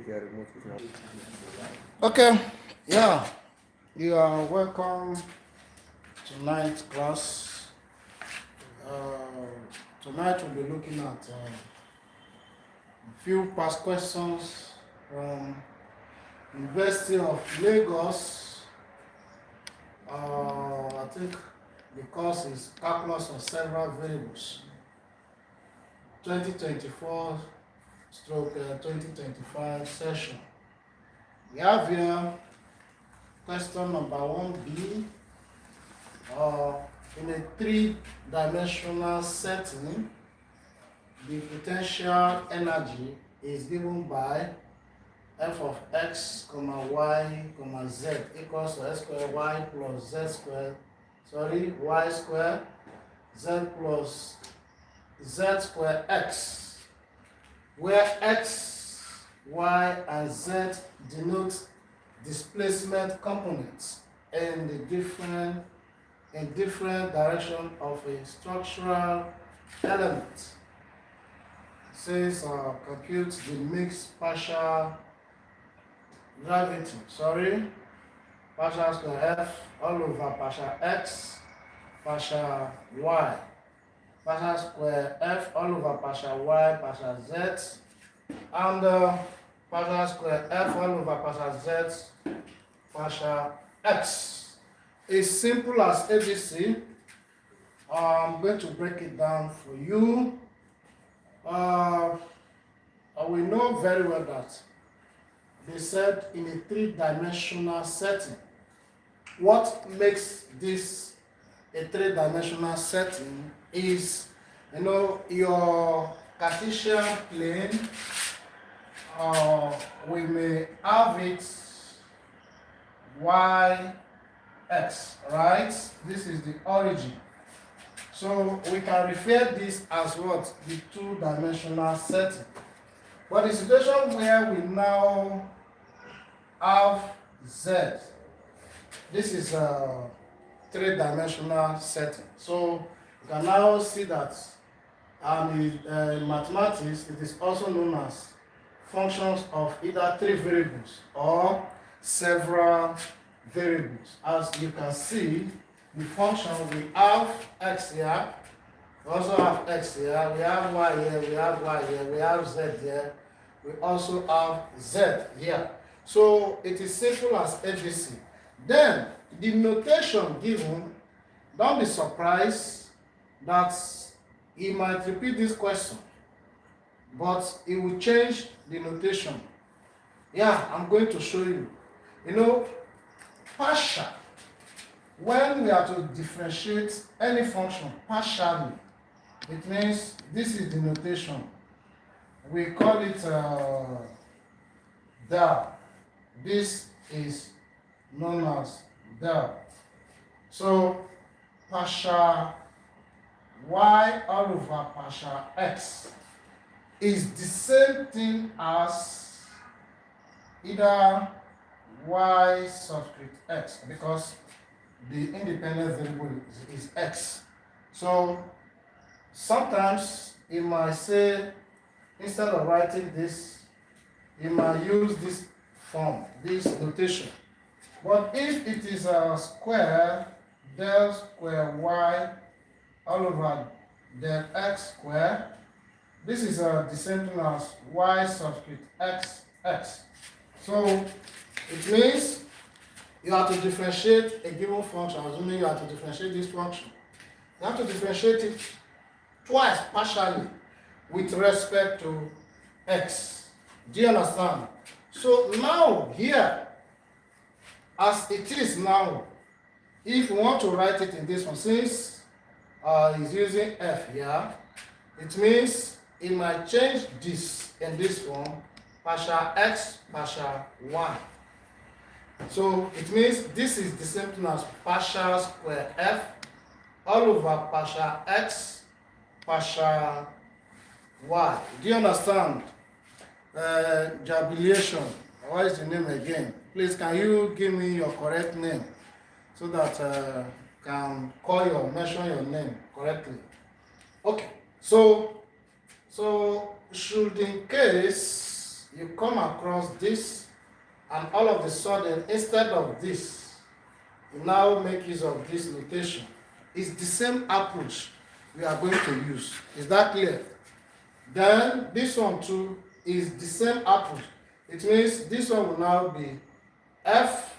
their remote is now. Okay, yeah, you are welcome tonight's class. Tonight we'll be looking at a few past questions from University of Lagos. I think the course is calculus of several variables. 2024/2025 session. We have here question number 1B. In a three-dimensional setting, the potential energy is given by f of x, y, z equals to x squared y plus z squared, y squared z plus z squared x, where x, y, and z denote displacement components in the different direction of a structural element. Says compute the mixed partial derivative, partial square f all over partial x, partial y, partial square f all over partial y, partial z, and partial square f all over partial z, partial x. It's simple as ABC. I'm going to break it down for you. We know very well that they said in a three-dimensional setting. What makes this a three-dimensional setting is, your Cartesian plane. We may have it y, x, right? This is the origin. So we can refer this as what? The two-dimensional setting. But the situation where we now have z, this is a three-dimensional setting. So you can now see that in mathematics, it is also known as functions of either three variables or several variables. As you can see, the function, we have x here, we also have x here, we have y here, we have y here, we have z here, we also have z here. So it is simple as ABC. Then the notation given, don't be surprised that he might repeat this question, but he will change the notation. Yeah, I'm going to show you. Partial, when we are to differentiate any function partially, it means this is the notation. We call it del. This is known as del. So partial y all over partial x is the same thing as either y subscript x, because the independent variable is x. So sometimes you might say, instead of writing this, you might use this form, this notation. But if it is a square, del square y all over del x square, this is the same thing as y subscript x x. So it means you have to differentiate a given function. Assuming you have to differentiate this function, you have to differentiate it twice partially with respect to x. Do you understand? So now here, as it is now, if you want to write it in this one, since he's using f here, it means it might change this in this form, partial x, partial y. So it means this is the same thing as partial square f all over partial x, partial y. Do you understand? Jubilation. What is the name again? Please, can you give me your correct name so that can mention your name correctly? Okay. So should in case you come across this, and all of a sudden, instead of this, you now make use of this notation. It's the same approach we are going to use. Is that clear? Then this one too is the same approach. It means this one will now be f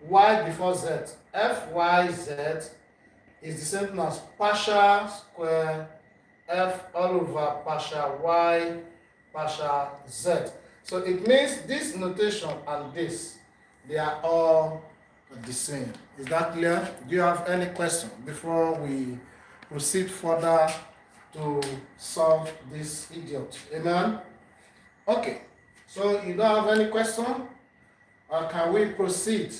y before z. F y z is the same thing as partial square f all over partial y partial z. So it means this notation and this, they are all the same. Is that clear? Do you have any question before we proceed further to solve this idiot? Amen? Okay. So you don't have any question? Or can we proceed?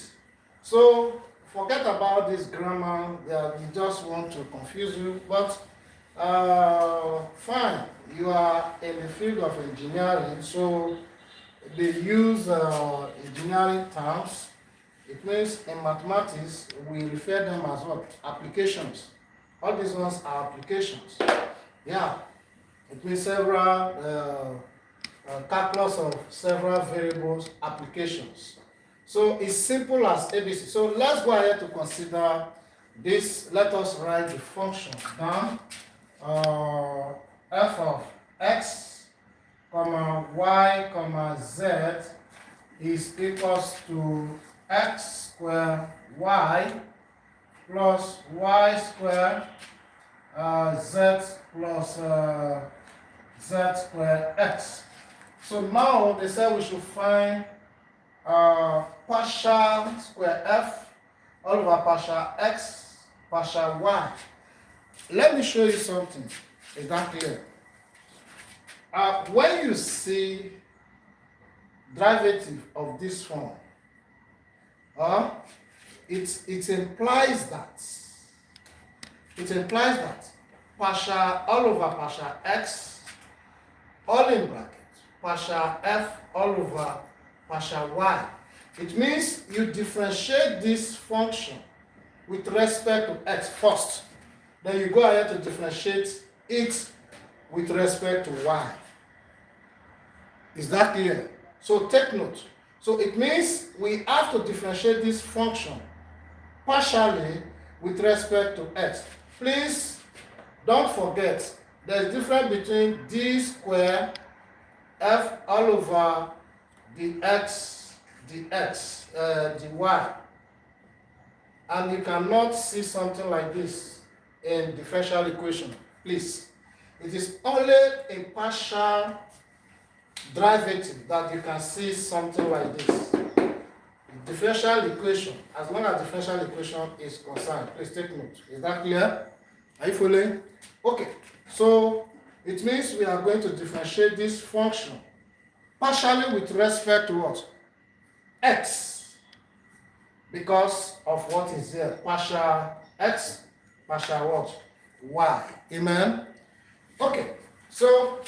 So forget about this grammar that you just want to confuse you, but fine. You are in the field of engineering, so they use engineering terms. It means in mathematics, we refer them as what? Applications. All these ones are applications. Yeah. It means several calculus of several variables applications. So it's simple as ABC. So let's go ahead to consider this. Let us write the function down. F of x, comma y, comma z is equals to x square y plus y square z plus z square x. So now they say we should find partial square f all over partial x, partial y. Let me show you something. Is that clear? When you see derivative of this form, it implies that partial all over partial x, all in bracket, partial f all over partial y. It means you differentiate this function with respect to x first. Then you go ahead to differentiate it with respect to y. Is that clear? So take note. So it means we have to differentiate this function partially with respect to x. Please don't forget there's a difference between d square f all over the x, dy, and you cannot see something like this in differential equation. Please, it is only in partial derivative that you can see something like this. Differential equation, as long as differential equation is concerned, please take note. Is that clear? Are you following? Okay, so it means we are going to differentiate this function partially with respect to what? X, because of what is there, partial x, partial what? Y. Amen? Okay, so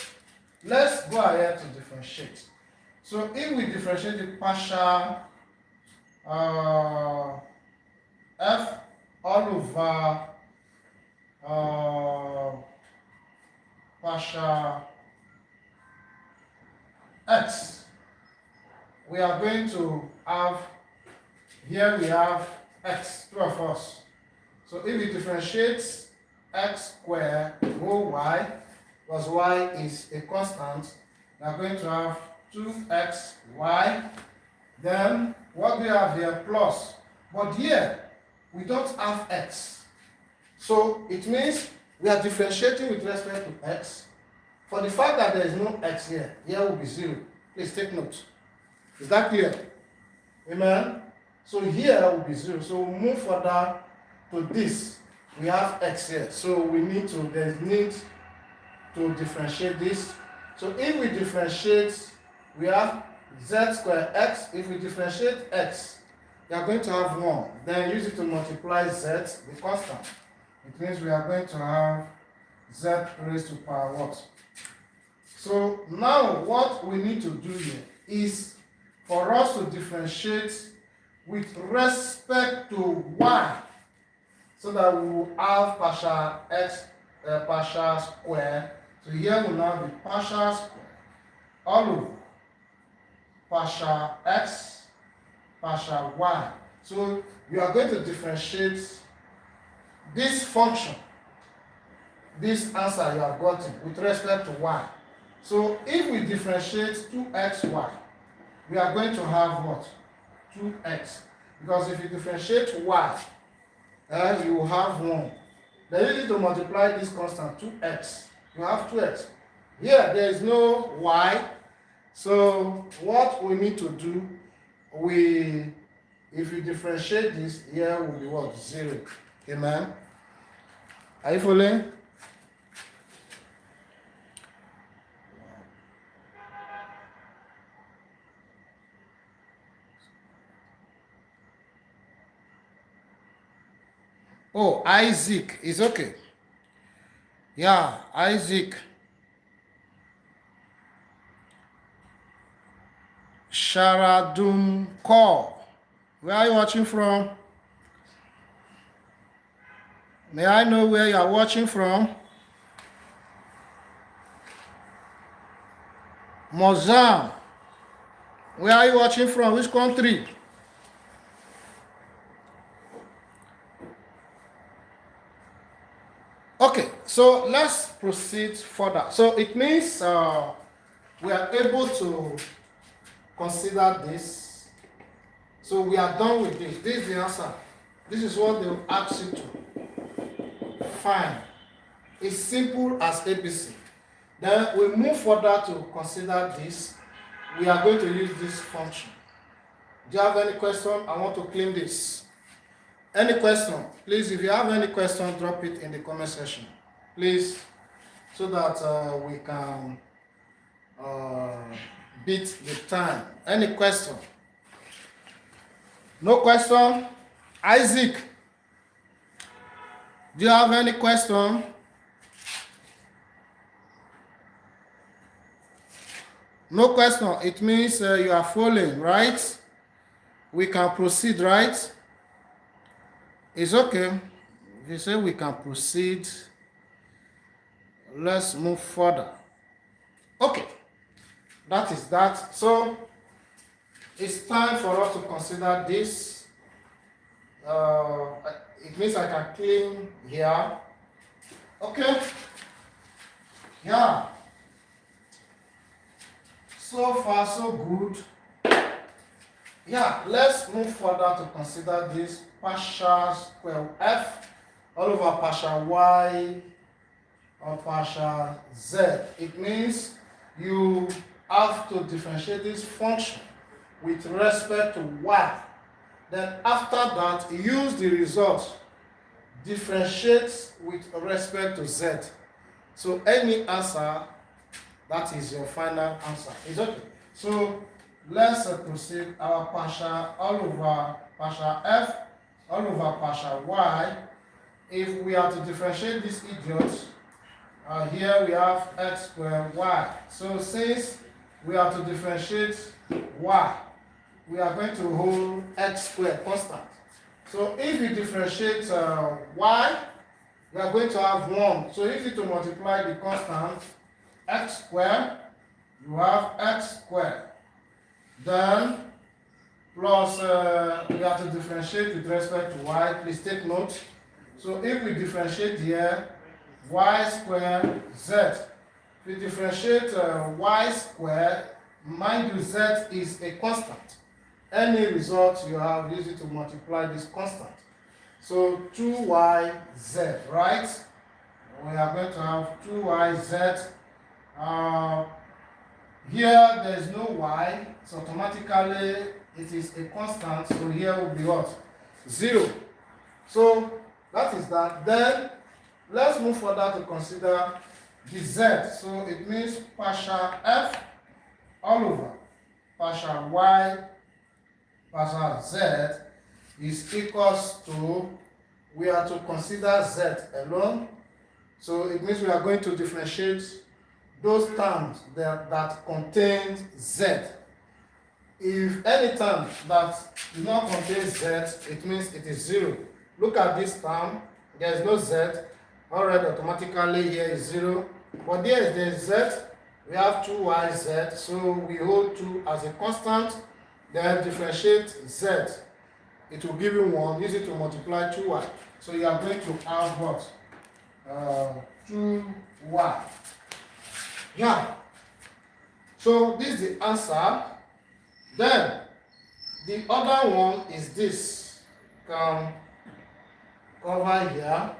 let's go ahead to differentiate. So if we differentiate the partial f all over partial x, we are going to have, here we have x, two of us. So if we differentiate x squared whole y, because y is a constant, we are going to have 2xy. Then what do we have here? Plus. But here, we don't have x. So it means we are differentiating with respect to x. For the fact that there is no x here, here will be 0. Please take note. Is that clear? Amen? So here will be 0. So we'll move further to this. We have x here. So we need to, there's need to differentiate this. So if we differentiate, we have z squared x. If we differentiate x, we are going to have 1. Then use it to multiply z, the constant. It means we are going to have z raised to power what? So now what we need to do here is for us to differentiate with respect to y, so that we will have partial x, partial square. So here will now be partial square all over partial x, partial y. So you are going to differentiate this function, this answer you have gotten with respect to y. So if we differentiate 2xy, we are going to have what? 2x. Because if you differentiate y, you will have 1. Then you need to multiply this constant, 2x. You have 2x. Here, there is no y. So what we need to do, if you differentiate this, here will be what? 0. Amen? Are you following? Oh, Isaac is okay. Yeah, Isaac. Sharadum Kaur. Where are you watching from? May I know where you are watching from? Mozambique. Where are you watching from? Which country? Okay, so let's proceed further. So it means we are able to consider this. So we are done with this. This is the answer. This is what they will ask you to find. It's simple as ABC. Then we move further to consider this. We are going to use this function. Do you have any question? I want to claim this. Any question? Please, if you have any question, drop it in the comment section. Please, so that we can beat the time. Any question? No question? Isaac, do you have any question? No question. It means you are following, right? We can proceed, right? It's okay. If you say we can proceed, let's move further. Okay. That is that. So it's time for us to consider this. It means I can clean here. Okay. Yeah. So far, so good. Yeah, let's move further to consider this partial square f all over partial y or partial z. It means you have to differentiate this function with respect to y. Then after that, use the result, differentiate with respect to z. So any answer, that is your final answer. Is okay. So let's proceed. Our partial all over partial f all over partial y. If we are to differentiate this idiot, here we have x squared y. So since we are to differentiate y, we are going to hold x squared constant. So if you differentiate y, we are going to have 1. So if you to multiply the constant x squared, you have x squared. Then plus we have to differentiate with respect to y. Please take note. So if we differentiate here, y squared z. If we differentiate y squared, mind you, z is a constant. Any result you have, use it to multiply this constant. So 2yz, right? We are going to have 2yz. Here there is no y, so automatically it is a constant. So here will be what? 0. So that is that. Then let's move further to consider the z. So it means partial f all over partial y partial z is equals to, we are to consider z alone. So it means we are going to differentiate those terms that contain z. If any term that does not contain z, it means it is 0. Look at this term, there is no z. Already automatically here is 0. But there is z, We have 2yz, so we hold 2 as a constant, then differentiate z. It will give you 1, use it to multiply 2y. So you are going to have what? 2y. Yeah. So this is the answer. Then the other one is this. Can cover here.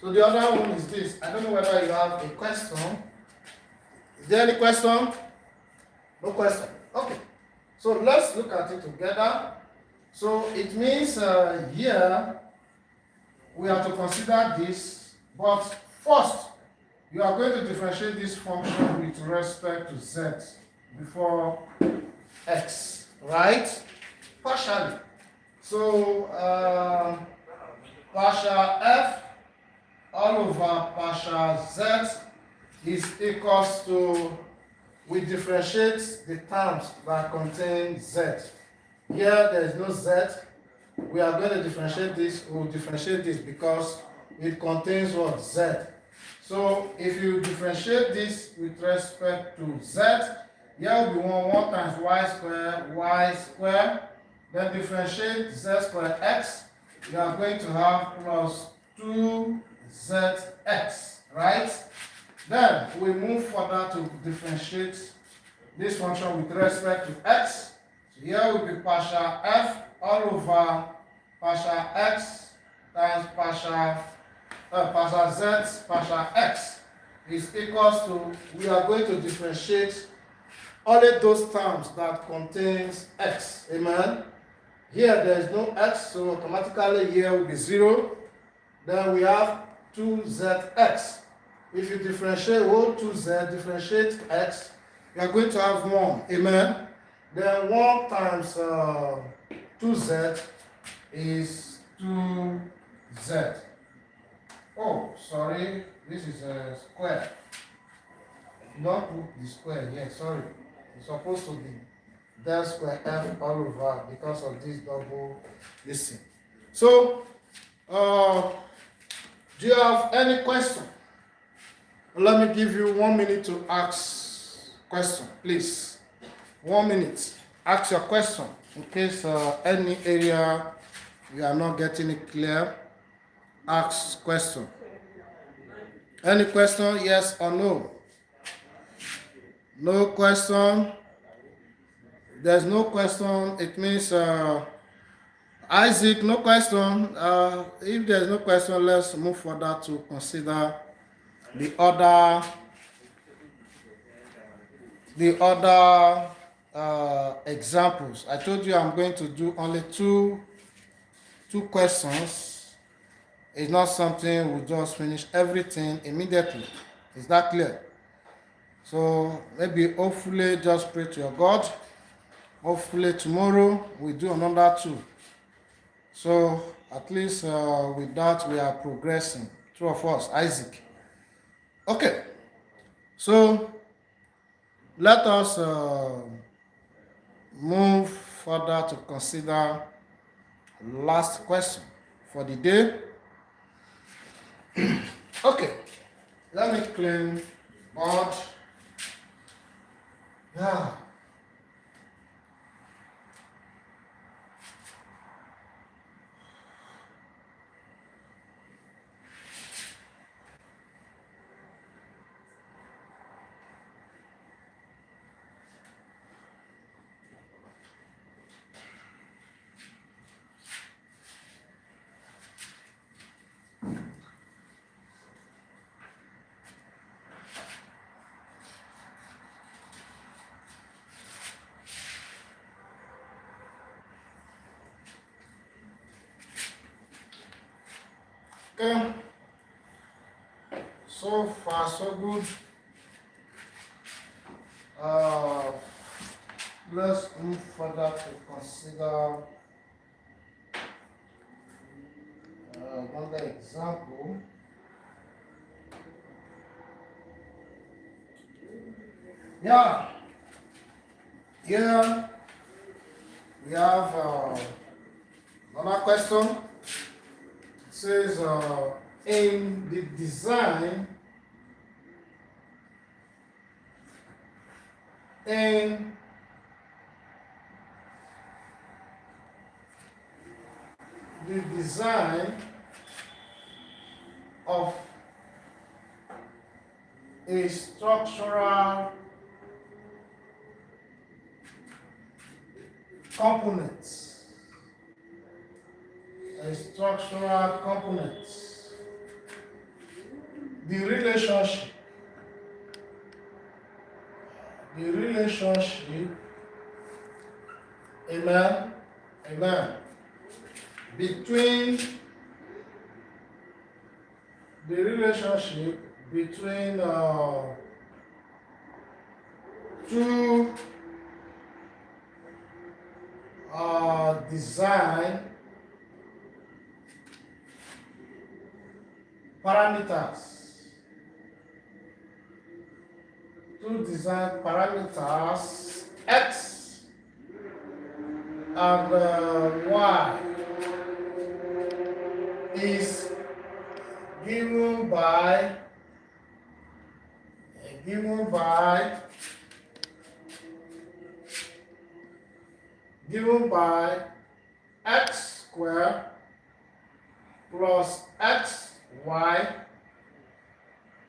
So the other one is this. I don't know whether you have a question. Is there any question? No question. Okay. So let's look at it together. So it means here we have to consider this, but first you are going to differentiate this function with respect to z before x, right? Partially. So partial f all over partial z is equals to, we differentiate the terms that contain z. Here there is no z. We are going to differentiate this. We will differentiate this because it contains what? Z. So if you differentiate this with respect to z, here will be 1 times y square. Then differentiate z square x. You are going to have plus 2zx, right? Then we move further to differentiate this function with respect to x. So here will be partial f all over partial x times partial z partial x is equals to, we are going to differentiate only those terms that contains x. Amen. Here there is no x, so automatically here will be 0. Then we have 2zx. If you differentiate whole 2z, differentiate x, you are going to have 1. Amen. Then 1 times 2z is 2z. Oh, sorry, this is a square. Don't put the square here, sorry. It's supposed to be del square f all over because of this double listing. So, do you have any question? Let me give you 1 minute to ask question, please. 1 minute. Ask your question in case any area you are not getting it clear. Ask question. Any question? Yes or no? No question. There's no question. It means Isaac, no question. If there's no question, let's move further to consider the other examples. I told you I'm going to do only two questions. It's not something we'll just finish everything immediately. Is that clear? So maybe hopefully just pray to your God. Hopefully tomorrow we do another 2. So at least with that we are progressing. 2 of us, Isaac. Okay. So let us move further to consider last question for the day. Okay. Let me clean board. Yeah. Okay. So far, so good. Let's move further to consider another example. Yeah. Here we have another question. It says in the design in the design of a structural component. The relationship amen, between two design parameters. X and Y is given by x squared plus xy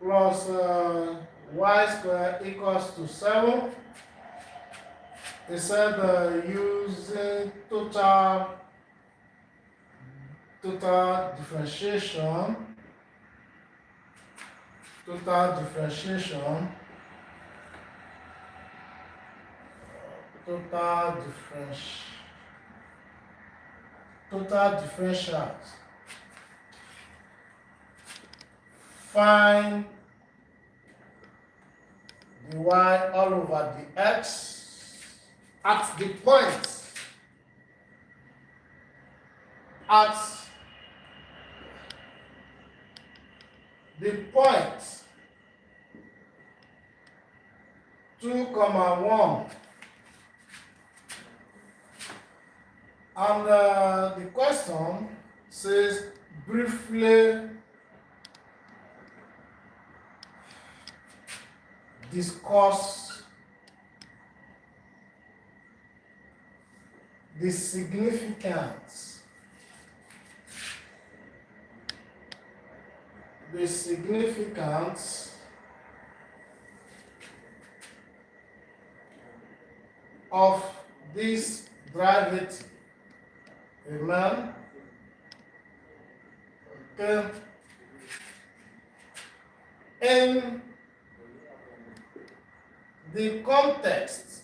plus y squared equals to 7. It said using total differentiation differentials. Find the y all over the x at the point at the point 2, 1, and the question says briefly discuss the significance of this derivative. Amen. Okay. In the context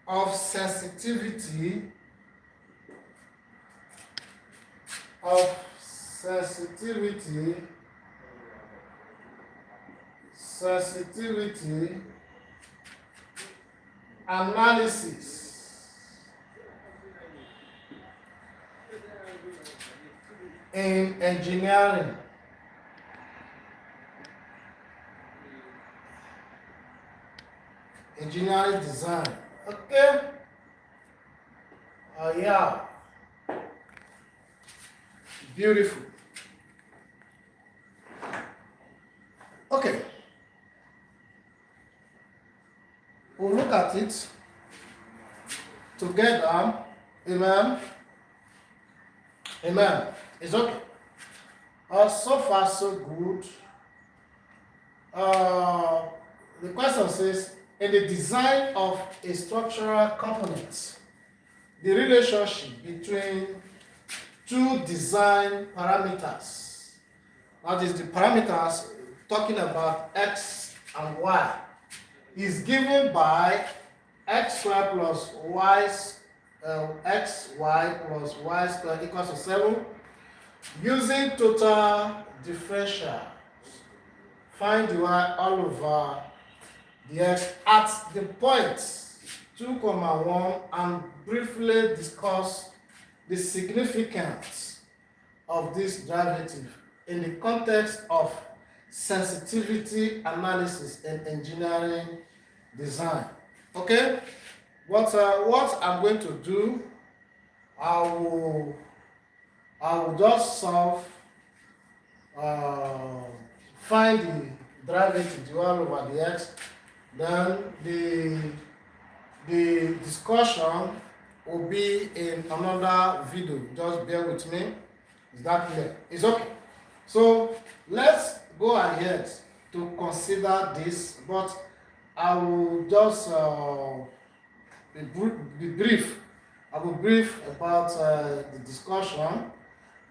of sensitivity analysis in engineering. Engineering design. Okay. Yeah. Beautiful. Okay. We'll look at it together. Amen. It's okay. So far, so good. The question says, in the design of a structural component, the relationship between two design parameters, that is the parameters talking about x and y, is given by x squared plus y xy plus y squared equals to 7 using total differential. Find the y all over the x at the points 2, 1 and briefly discuss the significance of this derivative in the context of sensitivity analysis and engineering design. Okay, what I'm going to do, I will just solve, find derivative dy over dx. Then the discussion will be in another video. Just bear with me. Is that clear? It's okay. So let's go ahead to consider this, but I will just be brief. I will brief about the discussion,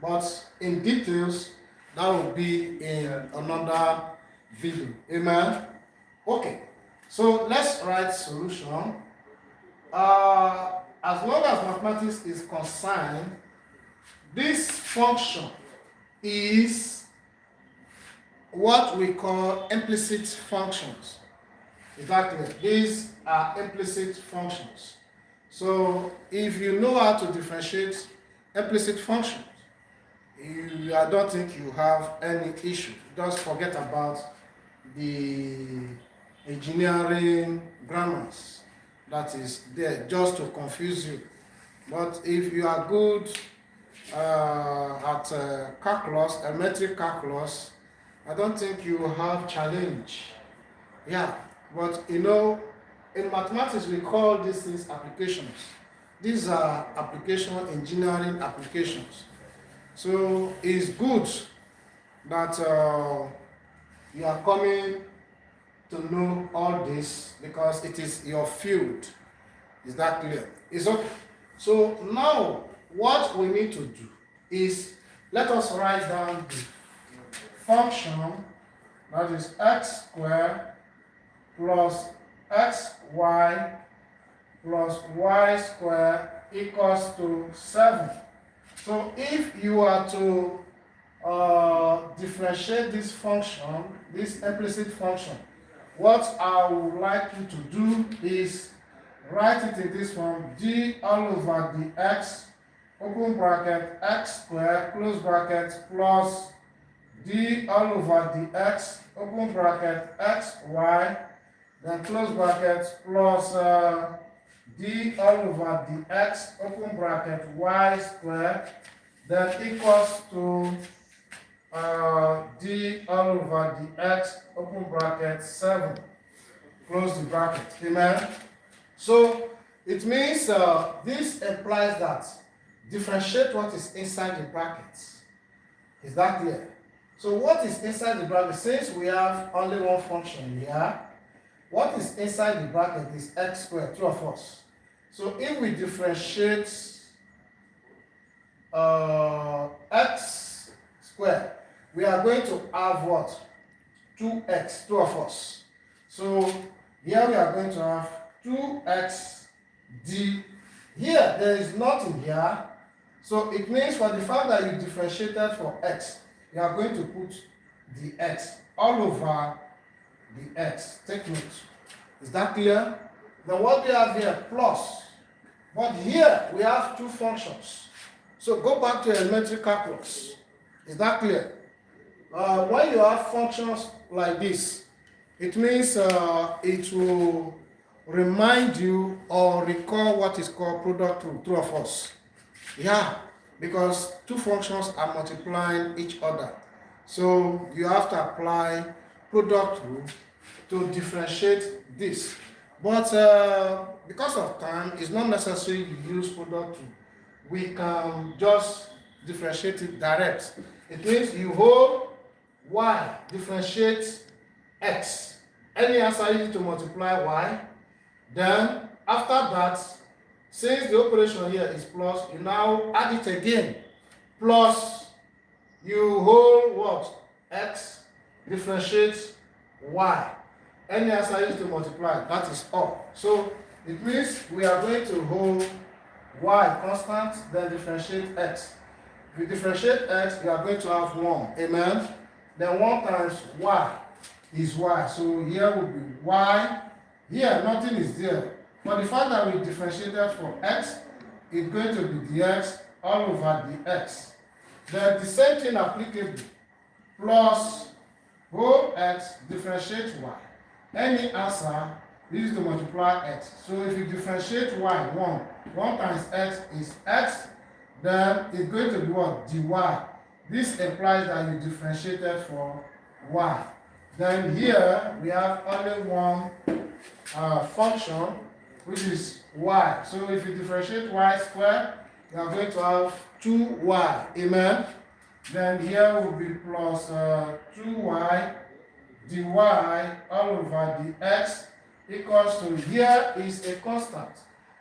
but in details that will be in another video. Amen. Okay. So let's write solution. As long as mathematics is concerned, this function is what we call implicit functions. Exactly. These are implicit functions. So if you know how to differentiate implicit functions, I don't think you have any issue. Just forget about the engineering grammars that is there just to confuse you. But if you are good at calculus, elementary calculus, I don't think you have challenge. Yeah, but you know, in mathematics we call these things applications. These are engineering applications. So it's good that you are coming to know all this because it is your field. Is that clear? It's okay. So now what we need to do is let us write down the function that is x squared plus xy plus y squared equals to 7. So if you are to differentiate this function, this implicit function, what I would like you to do is write it in this form: d all over dx, open bracket, x squared, close bracket, plus d all over dx, open bracket, xy, then close bracket, plus d all over dx, open bracket, y squared, then equals to d all over dx, open bracket, 7, close the bracket. Amen. So it means this implies that differentiate what is inside the brackets. Is that clear? So what is inside the bracket? Since we have only one function here, what is inside the bracket is x squared, two of us. So if we differentiate x squared, we are going to have what? 2x, two of us. So here we are going to have 2x d. Here there is nothing here. So it means for the fact that you differentiated for x, you are going to put the x all over the x. Take note. Is that clear? Then what we have here, plus. But here we have two functions. So go back to elementary calculus. Is that clear? When you have functions like this, it means it will remind you or recall what is called product rule, true or false. Yeah, because two functions are multiplying each other. So you have to apply product rule to differentiate this. But because of time, it's not necessary you use product rule. We can just differentiate it direct. It means you hold y, differentiate x. Any answer you need to multiply y. Then after that, since the operation here is plus, you now add it again. Plus, you hold what? X, differentiate y. Any answer you need to multiply, that is all. So it means we are going to hold y constant, then differentiate x. If you differentiate x, you are going to have 1. Amen? Then 1 times y is y. So here will be y. Here, nothing is there. But the fact that we differentiated for x, it's going to be dx all over dx. Then the same thing applicable. Plus whole x differentiate y. Any answer is to multiply x. So if you differentiate y, 1 times x is x, then it's going to be what? Dy. This implies that you differentiated for y. Then here we have only one function, which is y. So if you differentiate y squared, you are going to have 2y. Amen. Then here will be plus 2y dy all over dx equals to, here is a constant.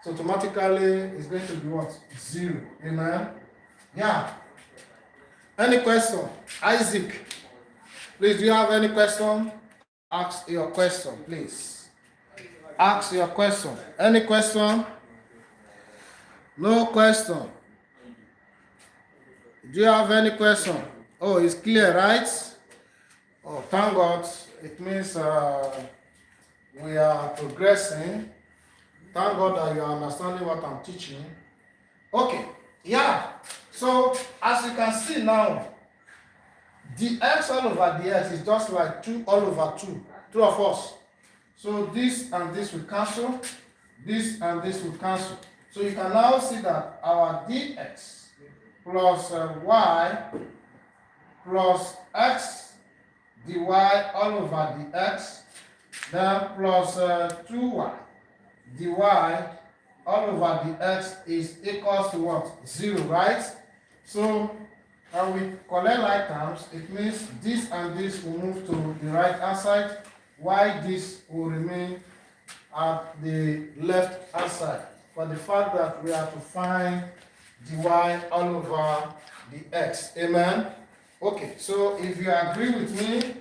So automatically it's going to be what? 0. Amen. Yeah. Any question? Isaac, please, do you have any question? Ask your question, please. Ask your question. Any question? No question. Do you have any question? Oh, it's clear, right? Oh, thank God. It means we are progressing. Thank God that you are understanding what I'm teaching. Okay, yeah. So, as you can see now, dx all over dx is just like 2 all over 2. Two of us. So this and this will cancel. This and this will cancel. So you can now see that our dx plus y plus x dy all over dx, then plus 2y dy all over dx is equals to what? 0, right? So and we collect like terms, it means this and this will move to the right hand side, while this will remain at the left hand side, for the fact that we have to find dy all over the x. Amen. Okay, so if you agree with me,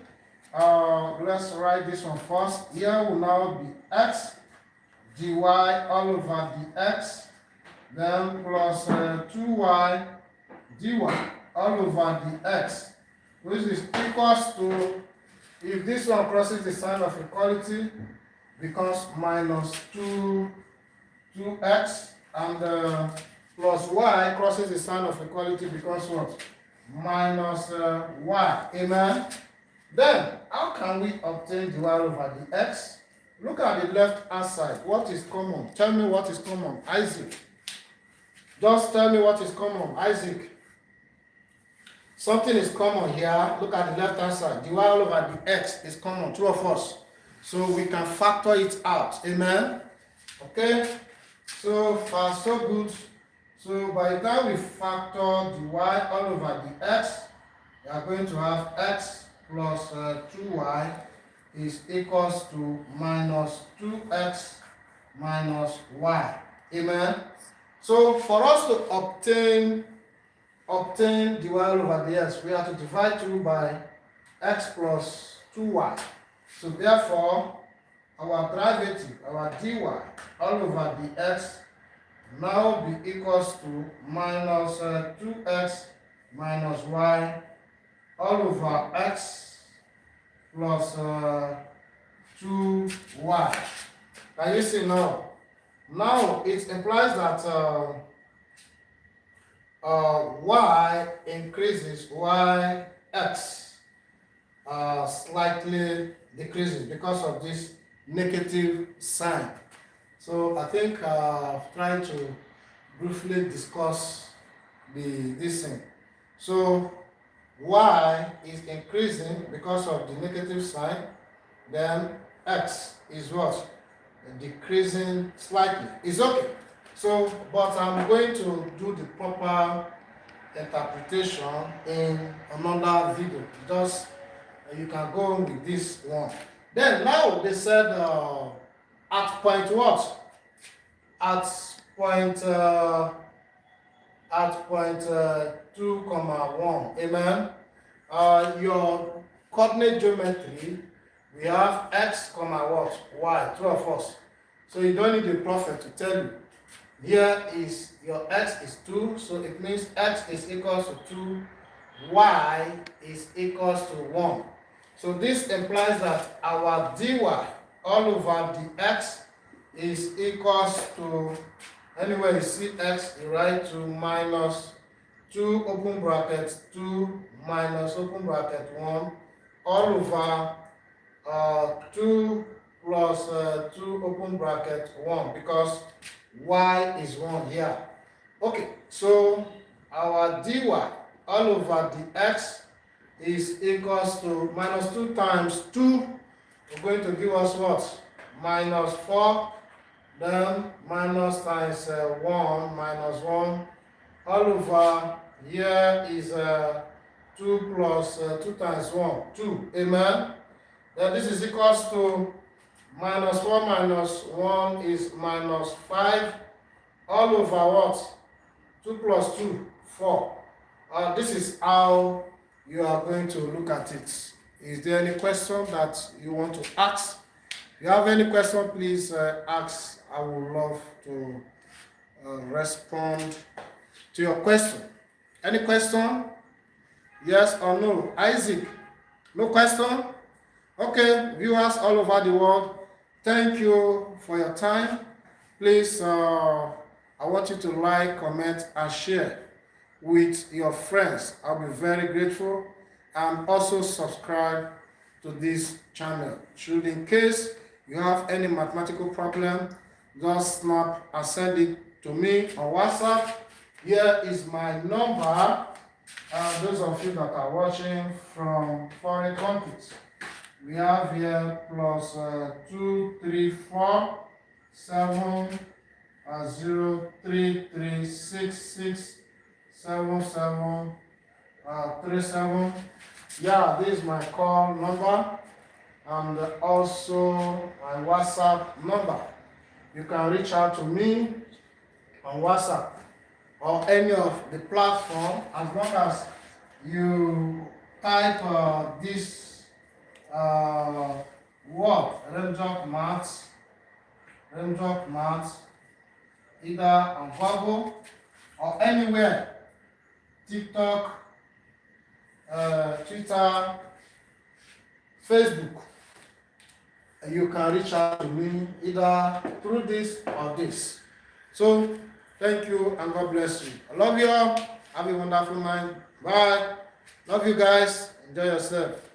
let's write this one first. Here will now be x dy all over the x, then plus 2y dy all over the x, which is equals to, if this one crosses the sign of equality, becomes minus 2x, and plus y crosses the sign of equality, becomes what? Minus y. Amen. Then, how can we obtain dy over the x? Look at the left hand side. What is common? Tell me what is common. Isaac. Just tell me what is common. Isaac. Something is common here. Look at the left hand side. Dy all over the x is common. Two of us. So we can factor it out. Amen. Okay. So far so good. So by the time we factor dy all over the x, we are going to have x plus 2y is equals to minus 2x minus y. Amen. So for us to obtain dy over dx, we have to divide through by x plus 2y. So therefore, our derivative, our dy all over dx, now be equals to minus 2x minus y all over x plus 2y. Can you see now? Now it implies that y increases, y x slightly decreases because of this negative sign. So I think I've tried to briefly discuss this thing. So y is increasing because of the negative sign, then x is what? Decreasing slightly. It's okay. So, but I'm going to do the proper interpretation in another video. Just you can go with this one. Then now they said at point what? At point 2, 1. Amen. Your coordinate geometry, we have x, what? Y, two of us. So you don't need the prophet to tell you. Here is your x is 2, so it means x is equals to 2, y is equals to 1. So this implies that our dy all over the x is equals to, anyway you see x, you write to minus 2 open bracket 2 minus open bracket 1 all over 2 plus 2 open bracket 1, because y is 1 here. Okay, so our dy all over the x is equals to minus 2 times 2. We're going to give us what? Minus 4. Then minus times 1 minus 1 all over here is 2 plus 2 times 1, 2. Amen. Then this is equals to minus 4 minus 1 is minus 5 all over what? 2 plus 2, 4. This is how you are going to look at it. Is there any question that you want to ask? If you have any question, please ask. I would love to respond to your question. Any question? Yes or no? Isaac, no question? Okay, viewers all over the world, thank you for your time. Please, I want you to like, comment, and share with your friends. I'll be very grateful. And also subscribe to this channel. Should in case you have any mathematical problem, just snap and send it to me on WhatsApp. Here is my number. Those of you that are watching from foreign countries, we have here plus 234 7 0 3 3 6 6 7 7 3 7. Yeah, this is my call number and also my WhatsApp number. You can reach out to me on WhatsApp or any of the platform as long as you type this word, raindrop maths, either on Google or anywhere, TikTok, Twitter, Facebook. You can reach out to me either through this or this. So, thank you and God bless you. I love you all. Have a wonderful night. Bye. Love you guys. Enjoy yourself.